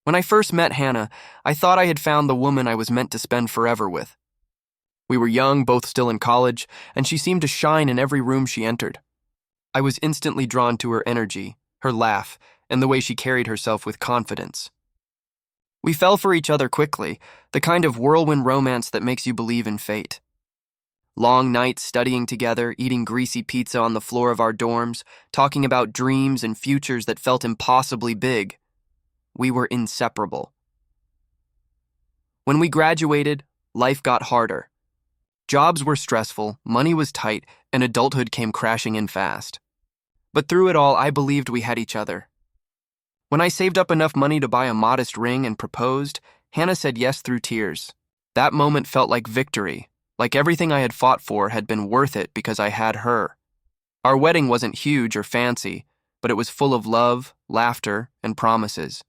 When I first met Hannah, I thought I had found the woman I was meant to spend forever with. We were young, both still in college, and she seemed to shine in every room she entered. I was instantly drawn to her energy, her laugh, and the way she carried herself with confidence. We fell for each other quickly, the kind of whirlwind romance that makes you believe in fate. Long nights studying together, eating greasy pizza on the floor of our dorms, talking about dreams and futures that felt impossibly big. We were inseparable. When we graduated, life got harder. Jobs were stressful, money was tight, and adulthood came crashing in fast. But through it all, I believed we had each other. When I saved up enough money to buy a modest ring and proposed, Hannah said yes through tears. That moment felt like victory, like everything I had fought for had been worth it because I had her. Our wedding wasn't huge or fancy, but it was full of love, laughter, and promises.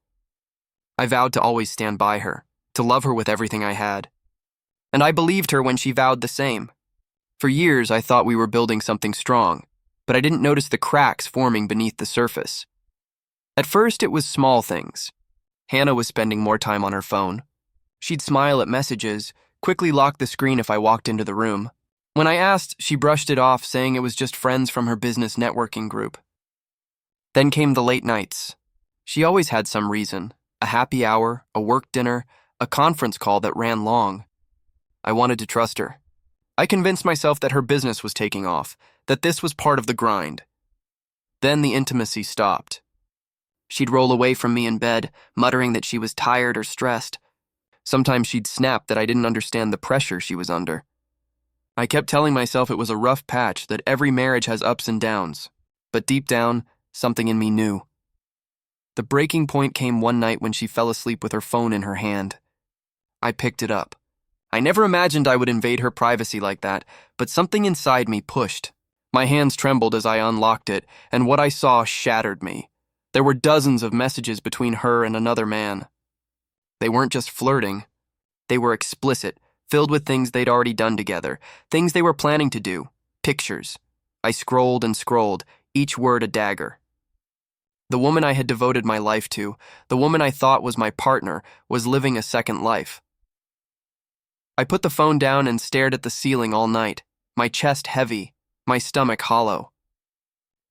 I vowed to always stand by her, to love her with everything I had. And I believed her when she vowed the same. For years, I thought we were building something strong, but I didn't notice the cracks forming beneath the surface. At first, it was small things. Hannah was spending more time on her phone. She'd smile at messages, quickly lock the screen if I walked into the room. When I asked, she brushed it off, saying it was just friends from her business networking group. Then came the late nights. She always had some reason, a happy hour, a work dinner, a conference call that ran long. I wanted to trust her. I convinced myself that her business was taking off, that this was part of the grind. Then the intimacy stopped. She'd roll away from me in bed, muttering that she was tired or stressed. Sometimes she'd snap that I didn't understand the pressure she was under. I kept telling myself it was a rough patch, that every marriage has ups and downs. But deep down, something in me knew. The breaking point came one night when she fell asleep with her phone in her hand. I picked it up. I never imagined I would invade her privacy like that, but something inside me pushed. My hands trembled as I unlocked it, and what I saw shattered me. There were dozens of messages between her and another man. They weren't just flirting. They were explicit, filled with things they'd already done together, things they were planning to do, pictures. I scrolled and scrolled, each word a dagger. The woman I had devoted my life to, the woman I thought was my partner, was living a second life. I put the phone down and stared at the ceiling all night, my chest heavy, my stomach hollow.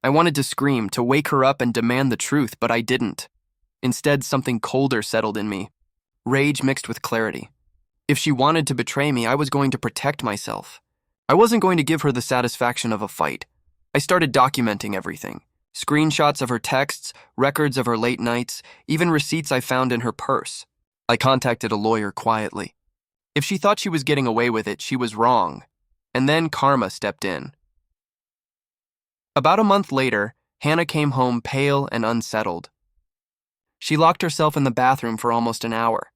I wanted to scream, to wake her up and demand the truth, but I didn't. Instead, something colder settled in me, rage mixed with clarity. If she wanted to betray me, I was going to protect myself. I wasn't going to give her the satisfaction of a fight. I started documenting everything. Screenshots of her texts, records of her late nights, even receipts I found in her purse. I contacted a lawyer quietly. If she thought she was getting away with it, she was wrong. And then karma stepped in. About a month later, Hannah came home pale and unsettled. She locked herself in the bathroom for almost an hour.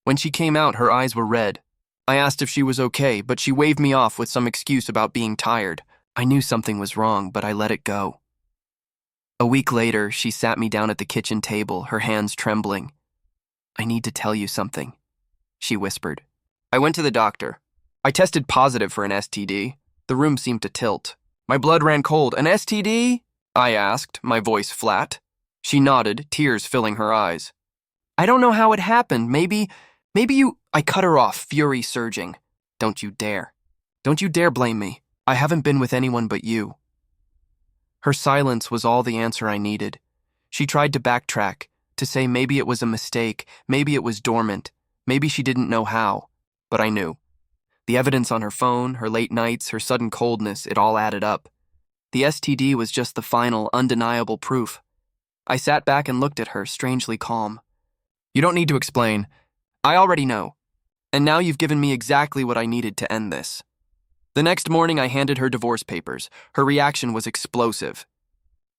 When she came out, her eyes were red. I asked if she was okay, but she waved me off with some excuse about being tired. I knew something was wrong, but I let it go. A week later, she sat me down at the kitchen table, her hands trembling. "I need to tell you something," she whispered. I went to the doctor. I tested positive for an STD. The room seemed to tilt. My blood ran cold. "An STD?" I asked, my voice flat. She nodded, tears filling her eyes. "I don't know how it happened. Maybe you—" I cut her off, fury surging. Don't you dare. Don't you dare blame me. I haven't been with anyone but you." Her silence was all the answer I needed. She tried to backtrack, to say maybe it was a mistake, maybe it was dormant, maybe she didn't know how. But I knew. The evidence on her phone, her late nights, her sudden coldness, it all added up. The STD was just the final, undeniable proof. I sat back and looked at her, strangely calm. "You don't need to explain. I already know. And now you've given me exactly what I needed to end this." The next morning, I handed her divorce papers. Her reaction was explosive.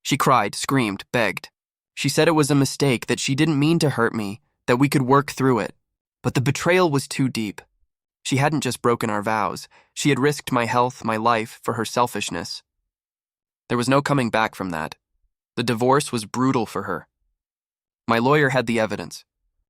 She cried, screamed, begged. She said it was a mistake, that she didn't mean to hurt me, that we could work through it. But the betrayal was too deep. She hadn't just broken our vows. She had risked my health, my life, for her selfishness. There was no coming back from that. The divorce was brutal for her. My lawyer had the evidence.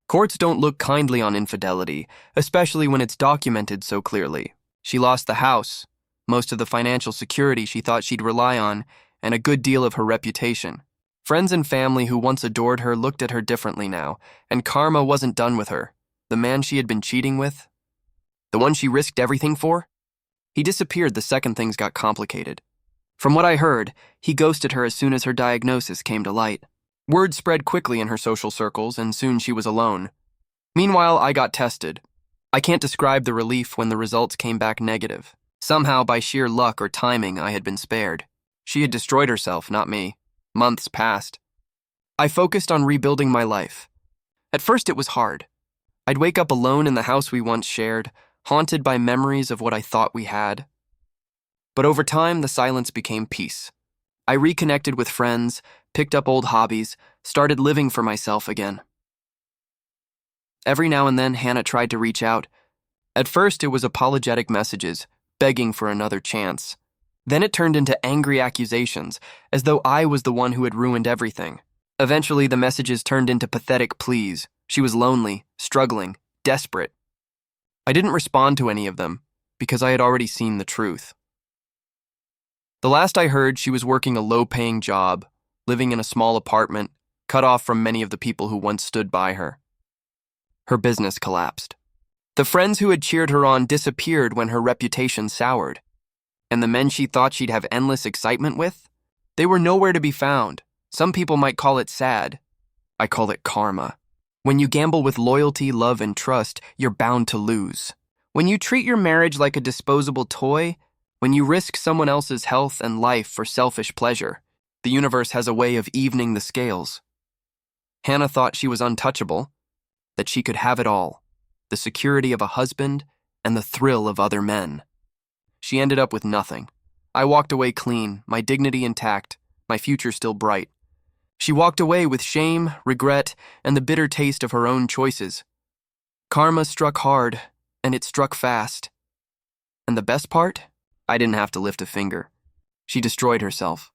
Courts don't look kindly on infidelity, especially when it's documented so clearly. She lost the house, most of the financial security she thought she'd rely on, and a good deal of her reputation. Friends and family who once adored her looked at her differently now, and karma wasn't done with her. The man she had been cheating with, the one she risked everything for, he disappeared the second things got complicated. From what I heard, he ghosted her as soon as her diagnosis came to light. Word spread quickly in her social circles, and soon she was alone. Meanwhile, I got tested. I can't describe the relief when the results came back negative. Somehow, by sheer luck or timing, I had been spared. She had destroyed herself, not me. Months passed. I focused on rebuilding my life. At first, it was hard. I'd wake up alone in the house we once shared, haunted by memories of what I thought we had. But over time, the silence became peace. I reconnected with friends, picked up old hobbies, started living for myself again. Every now and then, Hannah tried to reach out. At first, it was apologetic messages, begging for another chance. Then it turned into angry accusations, as though I was the one who had ruined everything. Eventually, the messages turned into pathetic pleas. She was lonely, struggling, desperate. I didn't respond to any of them, because I had already seen the truth. The last I heard, she was working a low-paying job, living in a small apartment, cut off from many of the people who once stood by her. Her business collapsed. The friends who had cheered her on disappeared when her reputation soured. And the men she thought she'd have endless excitement with? They were nowhere to be found. Some people might call it sad. I call it karma. When you gamble with loyalty, love, and trust, you're bound to lose. When you treat your marriage like a disposable toy, when you risk someone else's health and life for selfish pleasure, the universe has a way of evening the scales. Hannah thought she was untouchable, that she could have it all, the security of a husband and the thrill of other men. She ended up with nothing. I walked away clean, my dignity intact, my future still bright. She walked away with shame, regret, and the bitter taste of her own choices. Karma struck hard, and it struck fast. And the best part? I didn't have to lift a finger. She destroyed herself.